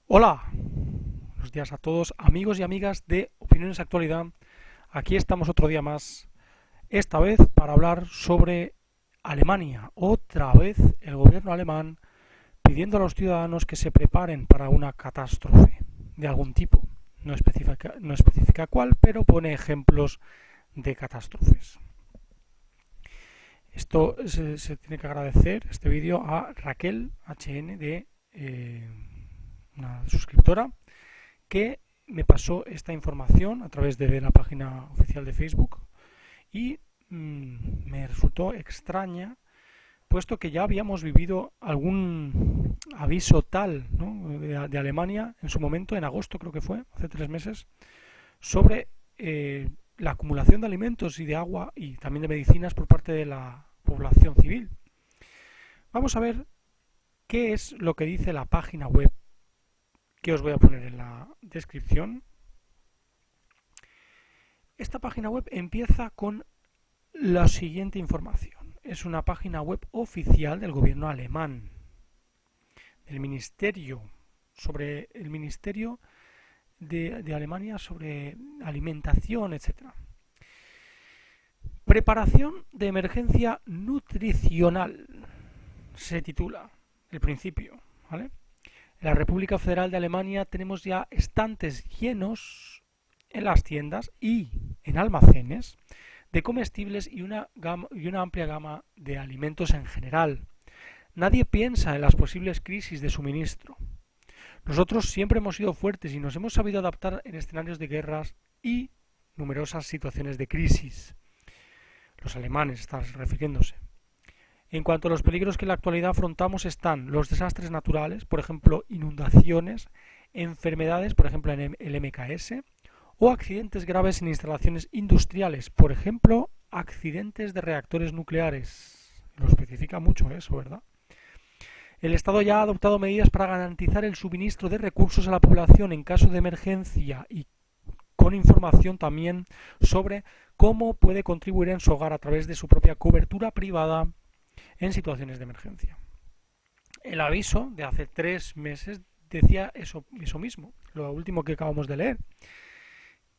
Hola, buenos días a todos, amigos y amigas de Opiniones Actualidad. Aquí estamos otro día más, esta vez para hablar sobre Alemania. Otra vez el gobierno alemán pidiendo a los ciudadanos que se preparen para una catástrofe de algún tipo. No especifica cuál, pero pone ejemplos de catástrofes. Esto se tiene que agradecer, este vídeo, a Raquel HN de una suscriptora que me pasó esta información a través de la página oficial de Facebook y me resultó extraña, puesto que ya habíamos vivido algún aviso tal, ¿no?, de Alemania en su momento, en agosto creo que fue, hace 3 meses, sobre la acumulación de alimentos y de agua y también de medicinas por parte de la población civil. Vamos a ver qué es lo que dice la página web que os voy a poner en la descripción. Esta página web empieza con la siguiente información. Es una página web oficial del gobierno alemán, del ministerio, sobre el ministerio de Alemania sobre alimentación, etc. Preparación de emergencia nutricional se titula el principio, ¿vale? En la República Federal de Alemania tenemos ya estantes llenos en las tiendas y en almacenes de comestibles y una amplia gama de alimentos en general. Nadie piensa en las posibles crisis de suministro. Nosotros siempre hemos sido fuertes y nos hemos sabido adaptar en escenarios de guerras y numerosas situaciones de crisis. Los alemanes están refiriéndose. En cuanto a los peligros que en la actualidad afrontamos están los desastres naturales, por ejemplo, inundaciones, enfermedades, por ejemplo, en el MKS, o accidentes graves en instalaciones industriales, por ejemplo, accidentes de reactores nucleares. Lo especifica mucho eso, ¿verdad? El Estado ya ha adoptado medidas para garantizar el suministro de recursos a la población en caso de emergencia y con información también sobre cómo puede contribuir en su hogar a través de su propia cobertura privada en situaciones de emergencia. El aviso de hace 3 meses decía eso mismo, lo último que acabamos de leer,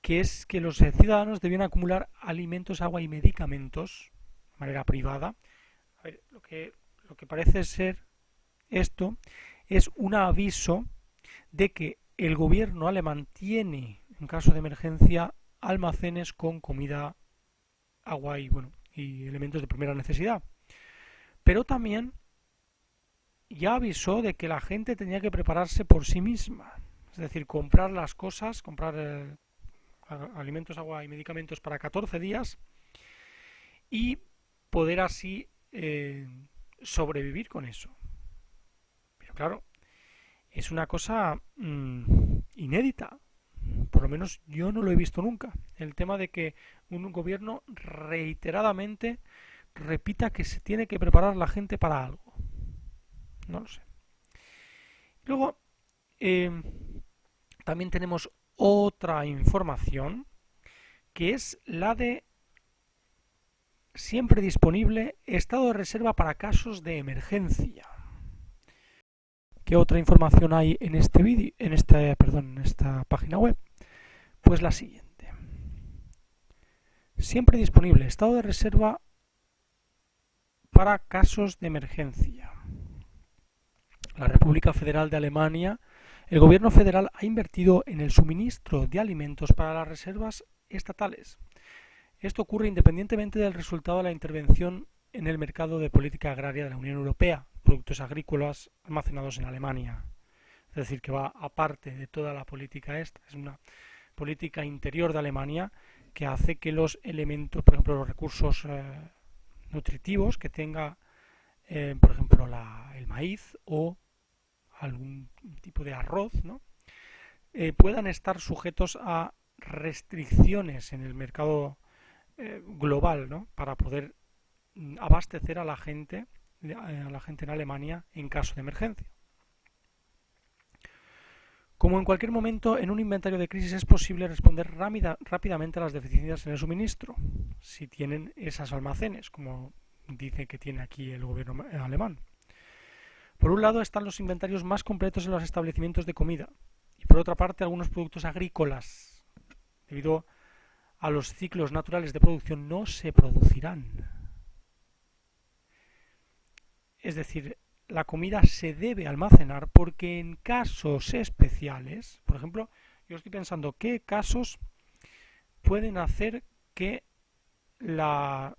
que es que los ciudadanos debían acumular alimentos, agua y medicamentos de manera privada. A ver, lo que parece ser esto es un aviso de que el gobierno alemán tiene, en caso de emergencia, almacenes con comida, agua y elementos de primera necesidad. Pero también ya avisó de que la gente tenía que prepararse por sí misma, es decir, comprar las cosas, comprar alimentos, agua y medicamentos para 14 días y poder así sobrevivir con eso. Pero claro, es una cosa inédita, por lo menos yo no lo he visto nunca, el tema de que un gobierno reiteradamente repita que se tiene que preparar la gente para algo. No lo sé. Luego, también tenemos otra información que es la de siempre disponible estado de reserva para casos de emergencia. ¿Qué otra información hay en este vídeo, en esta página web? Pues la siguiente. Siempre disponible estado de reserva para casos de emergencia. La República Federal de Alemania, el gobierno federal ha invertido en el suministro de alimentos para las reservas estatales. Esto ocurre independientemente del resultado de la intervención en el mercado de política agraria de la Unión Europea, productos agrícolas almacenados en Alemania. Es decir, que va aparte de toda la política esta, es una política interior de Alemania que hace que los elementos, por ejemplo, los recursos nutritivos que tenga, por ejemplo, el maíz o algún tipo de arroz, ¿no?, puedan estar sujetos a restricciones en el mercado global, ¿no?, para poder abastecer a la gente en Alemania en caso de emergencia. Como en cualquier momento en un inventario de crisis es posible responder rápidamente a las deficiencias en el suministro, si tienen esos almacenes, como dice que tiene aquí el gobierno alemán. Por un lado están los inventarios más completos en los establecimientos de comida y por otra parte algunos productos agrícolas, debido a los ciclos naturales de producción, no se producirán. Es decir, la comida se debe almacenar porque en casos especiales, por ejemplo, yo estoy pensando qué casos pueden hacer que la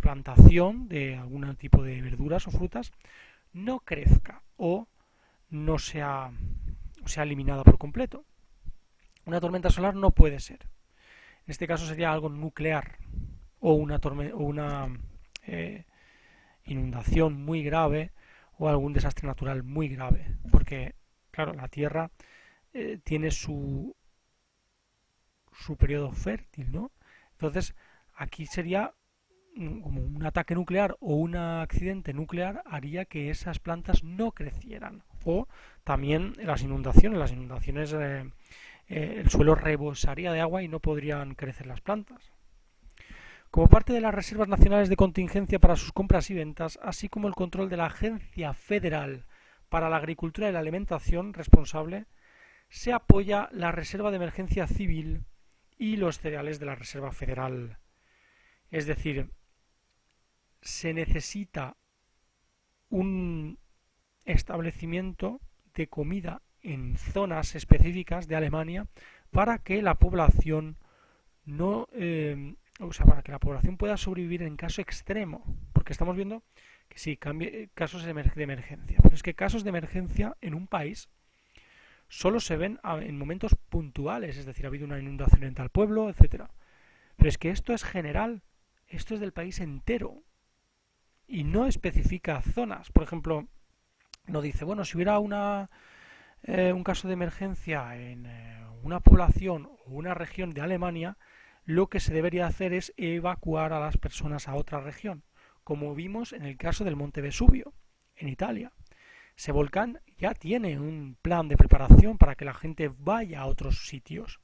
plantación de algún tipo de verduras o frutas no crezca o no sea eliminada por completo. Una tormenta solar no puede ser. En este caso sería algo nuclear o una inundación muy grave o algún desastre natural muy grave, porque claro, la Tierra tiene su periodo fértil, ¿no? Entonces aquí sería como un ataque nuclear o un accidente nuclear haría que esas plantas no crecieran. O también las inundaciones el suelo rebosaría de agua y no podrían crecer las plantas. Como parte de las reservas nacionales de contingencia para sus compras y ventas, así como el control de la Agencia Federal para la Agricultura y la Alimentación responsable, se apoya la Reserva de Emergencia Civil y los cereales de la Reserva Federal. Es decir, se necesita un establecimiento de comida en zonas específicas de Alemania para que la población no para que la población pueda sobrevivir en caso extremo, porque estamos viendo que sí, casos de emergencia, pero es que casos de emergencia en un país solo se ven en momentos puntuales, es decir, ha habido una inundación en tal pueblo, etcétera. Pero es que esto es general, esto es del país entero y no especifica zonas. Por ejemplo, no dice, bueno, si hubiera un caso de emergencia en una población o una región de Alemania, lo que se debería hacer es evacuar a las personas a otra región, como vimos en el caso del Monte Vesubio, en Italia. Ese volcán ya tiene un plan de preparación para que la gente vaya a otros sitios.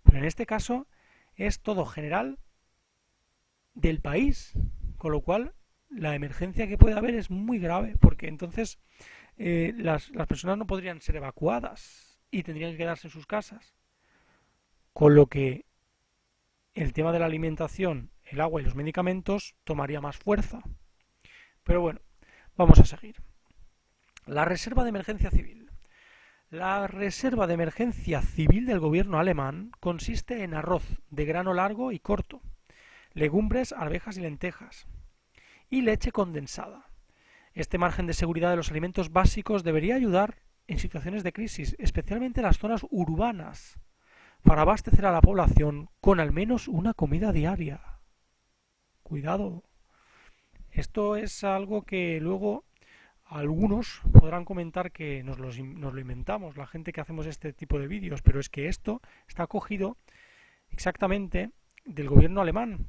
Pero en este caso es todo general del país, con lo cual la emergencia que puede haber es muy grave, porque entonces las personas no podrían ser evacuadas y tendrían que quedarse en sus casas. Con lo que el tema de la alimentación, el agua y los medicamentos tomaría más fuerza. Pero bueno, vamos a seguir. La Reserva de Emergencia Civil. La Reserva de Emergencia Civil del gobierno alemán consiste en arroz de grano largo y corto, legumbres, arvejas y lentejas, y leche condensada. Este margen de seguridad de los alimentos básicos debería ayudar en situaciones de crisis, especialmente en las zonas urbanas, para abastecer a la población con al menos una comida diaria. Cuidado. Esto es algo que luego algunos podrán comentar que nos lo inventamos, la gente que hacemos este tipo de vídeos, pero es que esto está cogido exactamente del gobierno alemán.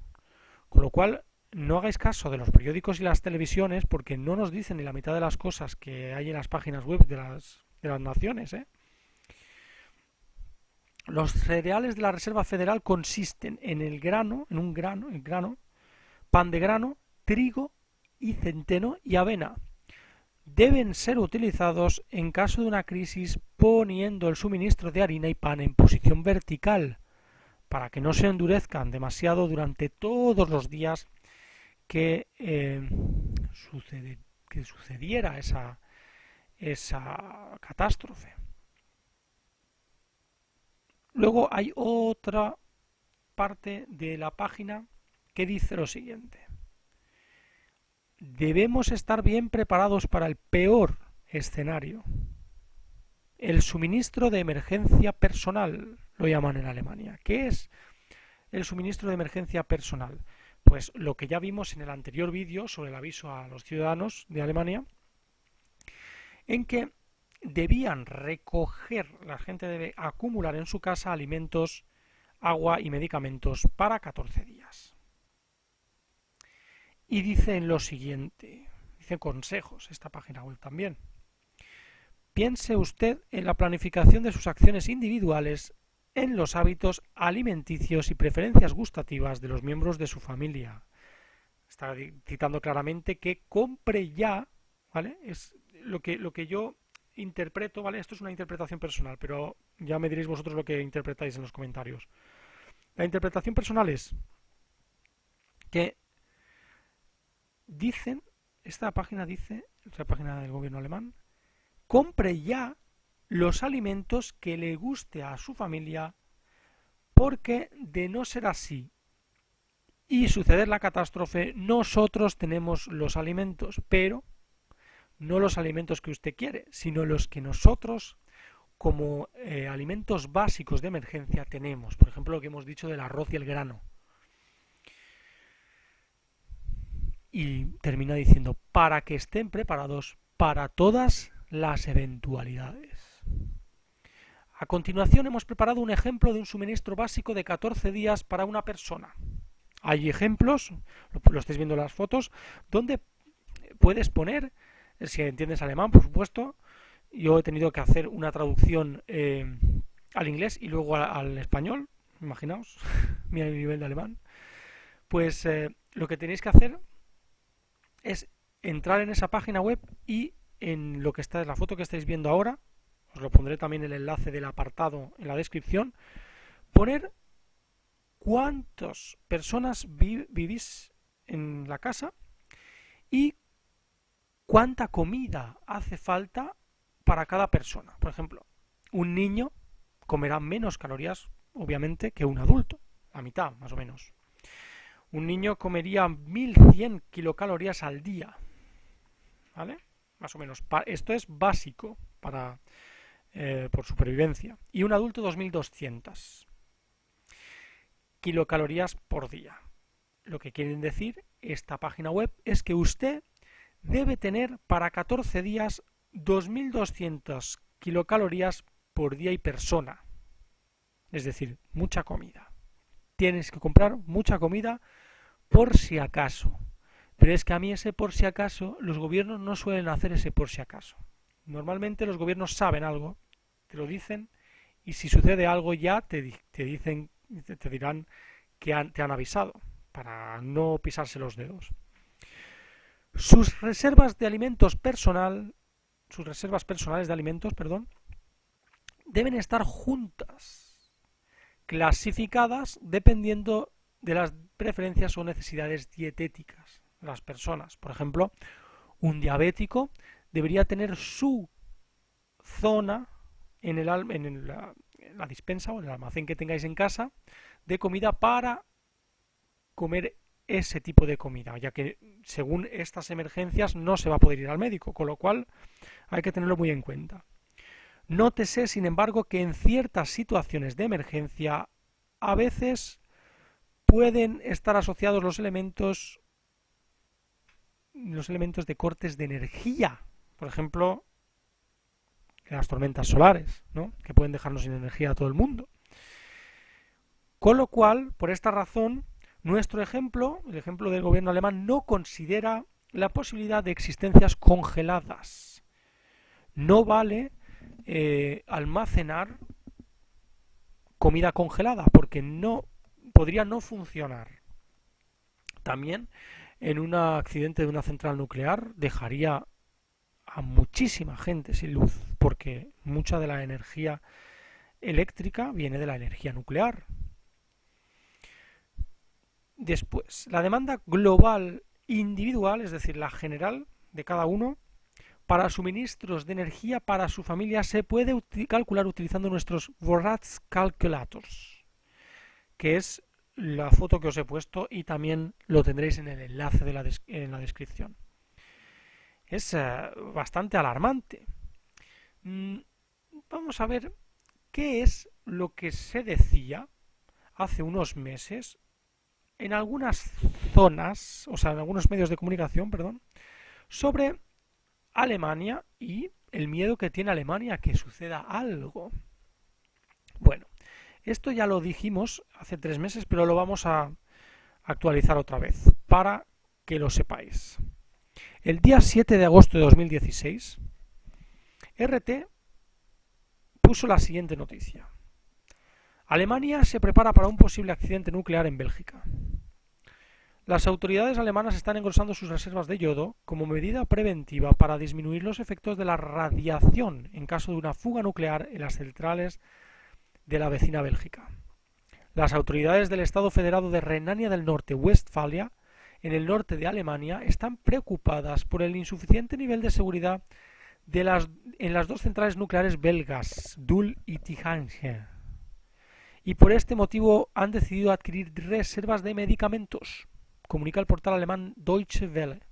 Con lo cual, no hagáis caso de los periódicos y las televisiones porque no nos dicen ni la mitad de las cosas que hay en las páginas web de las naciones, ¿eh? Los cereales de la Reserva Federal consisten en el grano, pan de grano, trigo y centeno y avena. Deben ser utilizados en caso de una crisis poniendo el suministro de harina y pan en posición vertical para que no se endurezcan demasiado durante todos los días que sucediera esa catástrofe. Luego hay otra parte de la página que dice lo siguiente. Debemos estar bien preparados para el peor escenario. El suministro de emergencia personal, lo llaman en Alemania. ¿Qué es el suministro de emergencia personal? Pues lo que ya vimos en el anterior vídeo sobre el aviso a los ciudadanos de Alemania, en que debían recoger, la gente debe acumular en su casa alimentos, agua y medicamentos para 14 días. Y dicen lo siguiente, dice consejos, esta página web también. Piense usted en la planificación de sus acciones individuales, en los hábitos alimenticios y preferencias gustativas de los miembros de su familia. Está citando claramente que compre ya, ¿vale? lo que yo interpreto, ¿vale? Esto es una interpretación personal, pero ya me diréis vosotros lo que interpretáis en los comentarios. La interpretación personal es que dicen, esta página dice, esta página del gobierno alemán, compre ya los alimentos que le guste a su familia, porque de no ser así y suceder la catástrofe, nosotros tenemos los alimentos, pero no los alimentos que usted quiere, sino los que nosotros como alimentos básicos de emergencia tenemos. Por ejemplo, lo que hemos dicho del arroz y el grano. Y termina diciendo, para que estén preparados para todas las eventualidades. A continuación hemos preparado un ejemplo de un suministro básico de 14 días para una persona. Hay ejemplos, lo estáis viendo en las fotos, donde puedes poner, si entiendes alemán, por supuesto. Yo he tenido que hacer una traducción al inglés y luego al español, imaginaos, mi nivel de alemán. Pues lo que tenéis que hacer es entrar en esa página web y en lo que está en la foto que estáis viendo ahora, os lo pondré también el enlace del apartado en la descripción, poner cuántas personas vivís en la casa y cuánta comida hace falta para cada persona. Por ejemplo, un niño comerá menos calorías, obviamente, que un adulto, la mitad, más o menos. Un niño comería 1100 kilocalorías al día, ¿vale? Más o menos. Esto es básico para por supervivencia. Y un adulto 2200 kilocalorías por día. Lo que quieren decir esta página web es que usted debe tener para 14 días 2200 kilocalorías por día y persona. Es decir, mucha comida. Tienes que comprar mucha comida por si acaso. Pero es que a mí ese por si acaso, los gobiernos no suelen hacer ese por si acaso. Normalmente los gobiernos saben algo, te lo dicen, y si sucede algo ya te dirán que te han avisado, para no pisarse los dedos. Sus reservas personales de alimentos, deben estar juntas, clasificadas dependiendo de las preferencias o necesidades dietéticas de las personas. Por ejemplo, un diabético debería tener su zona en la dispensa o en el almacén que tengáis en casa de comida para comer ese tipo de comida, ya que según estas emergencias no se va a poder ir al médico, con lo cual hay que tenerlo muy en cuenta. Nótese, sin embargo, que en ciertas situaciones de emergencia a veces pueden estar asociados los elementos de cortes de energía, por ejemplo, las tormentas solares, ¿no?, que pueden dejarnos sin energía a todo el mundo. Con lo cual, por esta razón, nuestro ejemplo, el ejemplo del gobierno alemán, no considera la posibilidad de existencias congeladas. No vale almacenar comida congelada porque podría no funcionar. También en un accidente de una central nuclear dejaría a muchísima gente sin luz, porque mucha de la energía eléctrica viene de la energía nuclear. Después, la demanda global individual, es decir, la general de cada uno, para suministros de energía para su familia se puede calcular utilizando nuestros Vorratskalkulators, que es la foto que os he puesto y también lo tendréis en el enlace en la descripción. Es bastante alarmante. Vamos a ver qué es lo que se decía hace unos meses en algunas zonas, o sea, en algunos medios de comunicación, sobre Alemania y el miedo que tiene Alemania a que suceda algo. Bueno, esto ya lo dijimos hace 3 meses, pero lo vamos a actualizar otra vez para que lo sepáis. El día 7 de agosto de 2016, RT puso la siguiente noticia. Alemania se prepara para un posible accidente nuclear en Bélgica. Las autoridades alemanas están engrosando sus reservas de yodo como medida preventiva para disminuir los efectos de la radiación en caso de una fuga nuclear en las centrales de la vecina Bélgica. Las autoridades del Estado Federado de Renania del Norte-Westfalia, en el norte de Alemania, están preocupadas por el insuficiente nivel de seguridad en las dos centrales nucleares belgas, Doel y Tihange, y por este motivo han decidido adquirir reservas de medicamentos, comunica el portal alemán Deutsche Welle.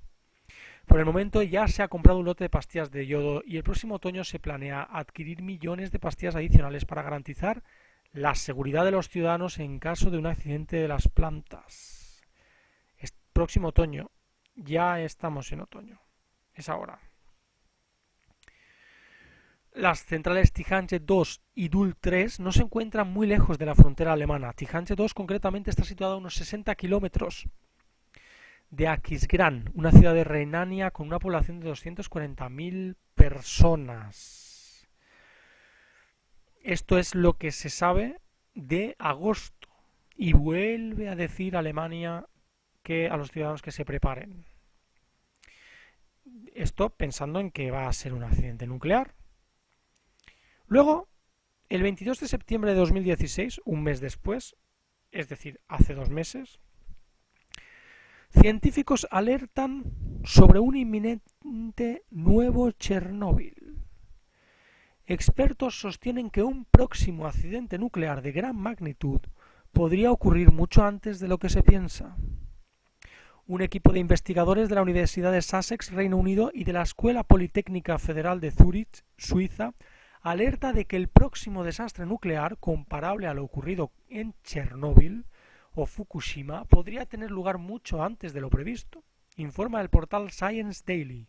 Por el momento ya se ha comprado un lote de pastillas de yodo y el próximo otoño se planea adquirir millones de pastillas adicionales para garantizar la seguridad de los ciudadanos en caso de un accidente de las plantas. Próximo otoño, ya estamos en otoño, es ahora. Las centrales Tihange 2 y Doel 3 no se encuentran muy lejos de la frontera alemana. Tihange 2 concretamente está situada a unos 60 kilómetros de Aquisgrán, una ciudad de Renania con una población de 240.000 personas. Esto es lo que se sabe de agosto y vuelve a decir Alemania que a los ciudadanos que se preparen. Esto pensando en que va a ser un accidente nuclear. Luego, el 22 de septiembre de 2016, un mes después, es decir, hace 2 meses, científicos alertan sobre un inminente nuevo Chernóbil. Expertos sostienen que un próximo accidente nuclear de gran magnitud podría ocurrir mucho antes de lo que se piensa. Un equipo de investigadores de la Universidad de Sussex, Reino Unido, y de la Escuela Politécnica Federal de Zúrich, Suiza, alerta de que el próximo desastre nuclear, comparable a lo ocurrido en Chernóbil o Fukushima, podría tener lugar mucho antes de lo previsto, informa el portal Science Daily.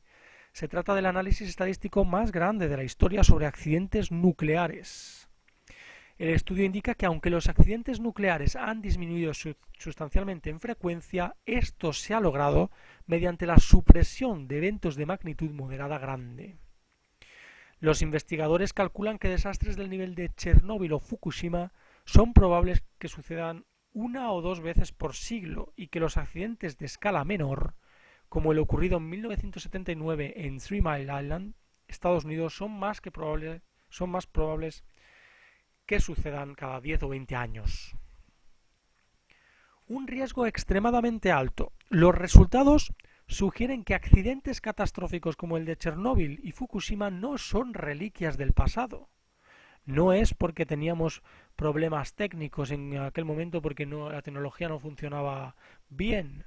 Se trata del análisis estadístico más grande de la historia sobre accidentes nucleares. El estudio indica que aunque los accidentes nucleares han disminuido sustancialmente en frecuencia, esto se ha logrado mediante la supresión de eventos de magnitud moderada grande. Los investigadores calculan que desastres del nivel de Chernóbil o Fukushima son probables que sucedan 1 o 2 veces por siglo y que los accidentes de escala menor, como el ocurrido en 1979 en 3 Mile Island, Estados Unidos, son más probables que sucedan cada 10 o 20 años. Un riesgo extremadamente alto. Los resultados sugieren que accidentes catastróficos como el de Chernóbil y Fukushima no son reliquias del pasado. No es porque teníamos problemas técnicos en aquel momento porque la tecnología no funcionaba bien.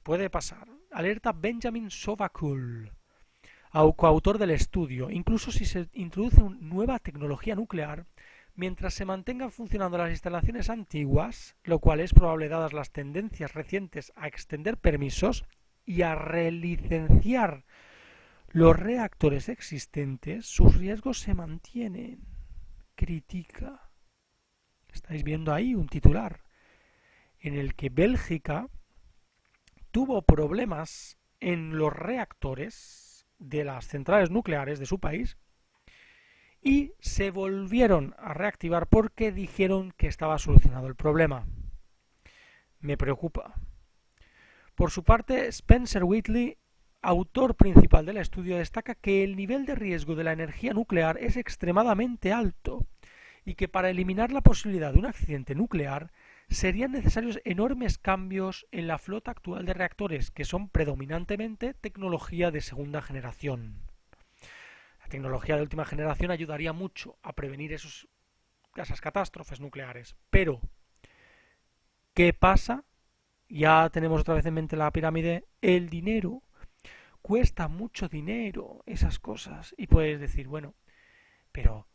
Puede pasar. Alerta Benjamin Sovakul, coautor del estudio. Incluso si se introduce una nueva tecnología nuclear, mientras se mantengan funcionando las instalaciones antiguas, lo cual es probable dadas las tendencias recientes a extender permisos y a relicenciar los reactores existentes, sus riesgos se mantienen. Critica. Estáis viendo ahí un titular en el que Bélgica tuvo problemas en los reactores de las centrales nucleares de su país y se volvieron a reactivar porque dijeron que estaba solucionado el problema. Me preocupa. Por su parte, Spencer Whitley, autor principal del estudio, destaca que el nivel de riesgo de la energía nuclear es extremadamente alto y que para eliminar la posibilidad de un accidente nuclear serían necesarios enormes cambios en la flota actual de reactores, que son predominantemente tecnología de segunda generación. La tecnología de última generación ayudaría mucho a prevenir esas catástrofes nucleares. Pero, ¿qué pasa? Ya tenemos otra vez en mente la pirámide. El dinero. Cuesta mucho dinero esas cosas. Y puedes decir, bueno, pero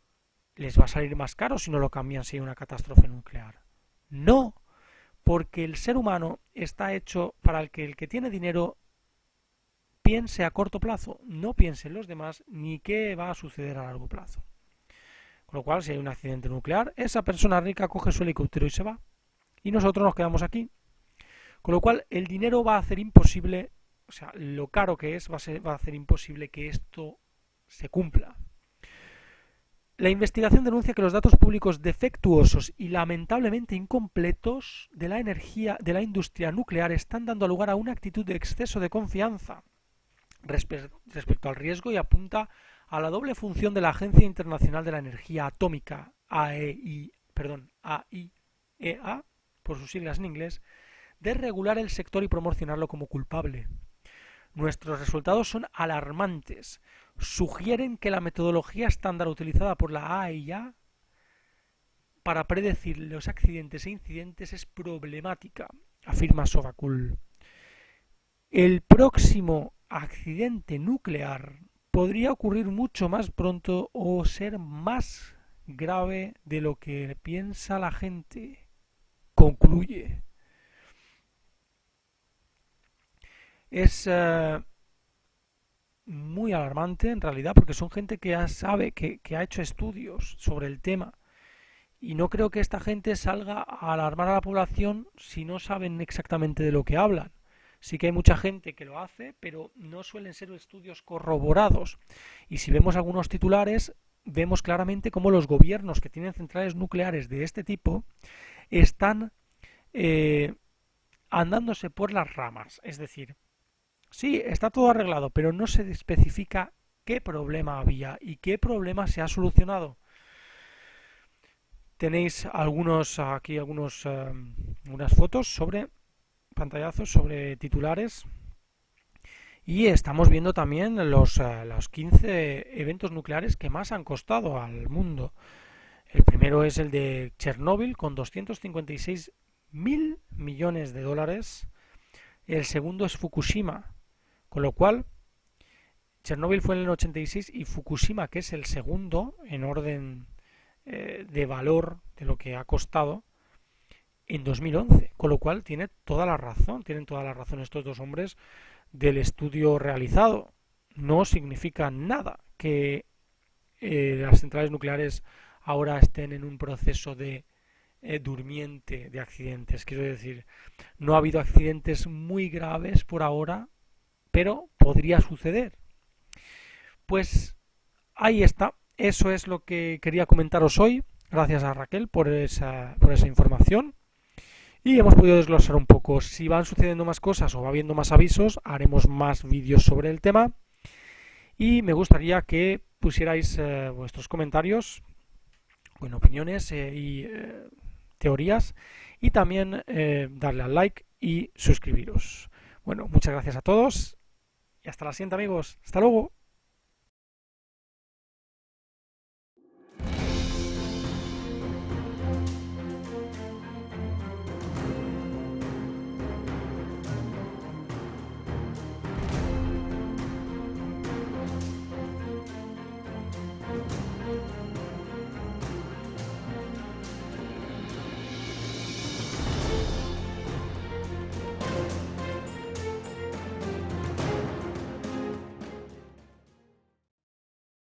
les va a salir más caro si no lo cambian si hay una catástrofe nuclear. No, porque el ser humano está hecho para que el que tiene dinero piense a corto plazo, no piense en los demás ni qué va a suceder a largo plazo. Con lo cual, si hay un accidente nuclear, esa persona rica coge su helicóptero y se va. Y nosotros nos quedamos aquí. Con lo cual, el dinero va a hacer imposible, o sea, lo caro que es, va a hacer imposible que esto se cumpla. La investigación denuncia que los datos públicos defectuosos y lamentablemente incompletos de la energía de la industria nuclear están dando lugar a una actitud de exceso de confianza respecto al riesgo y apunta a la doble función de la Agencia Internacional de la Energía Atómica, AIEA, por sus siglas en inglés, de regular el sector y promocionarlo como culpable. Nuestros resultados son alarmantes. Sugieren que la metodología estándar utilizada por la AIA para predecir los accidentes e incidentes es problemática, afirma Sovakul. El próximo accidente nuclear podría ocurrir mucho más pronto o ser más grave de lo que piensa la gente, concluye. Es muy alarmante en realidad porque son gente que ya sabe, que ha hecho estudios sobre el tema y no creo que esta gente salga a alarmar a la población si no saben exactamente de lo que hablan. Sí que hay mucha gente que lo hace, pero no suelen ser estudios corroborados. Y si vemos algunos titulares, vemos claramente cómo los gobiernos que tienen centrales nucleares de este tipo están andándose por las ramas. Es decir, sí, está todo arreglado, pero no se especifica qué problema había y qué problema se ha solucionado. Tenéis aquí algunas fotos sobre pantallazos, sobre titulares. Y estamos viendo también los 15 eventos nucleares que más han costado al mundo. El primero es el de Chernóbil con 256.000 millones de dólares. El segundo es Fukushima, con lo cual Chernóbil fue en el 86 y Fukushima, que es el segundo en orden de valor de lo que ha costado, en 2011, con lo cual tienen toda la razón estos dos hombres del estudio realizado. No significa nada que las centrales nucleares ahora estén en un proceso de durmiente de accidentes. Quiero decir, no ha habido accidentes muy graves por ahora, pero podría suceder. Pues ahí está. Eso es lo que quería comentaros hoy. Gracias a Raquel por esa información. Y hemos podido desglosar un poco. Si van sucediendo más cosas o va habiendo más avisos, haremos más vídeos sobre el tema. Y me gustaría que pusierais vuestros comentarios, bueno, opiniones y teorías. Y también darle al like y suscribiros. Bueno, muchas gracias a todos. Y hasta la siguiente, amigos. Hasta luego.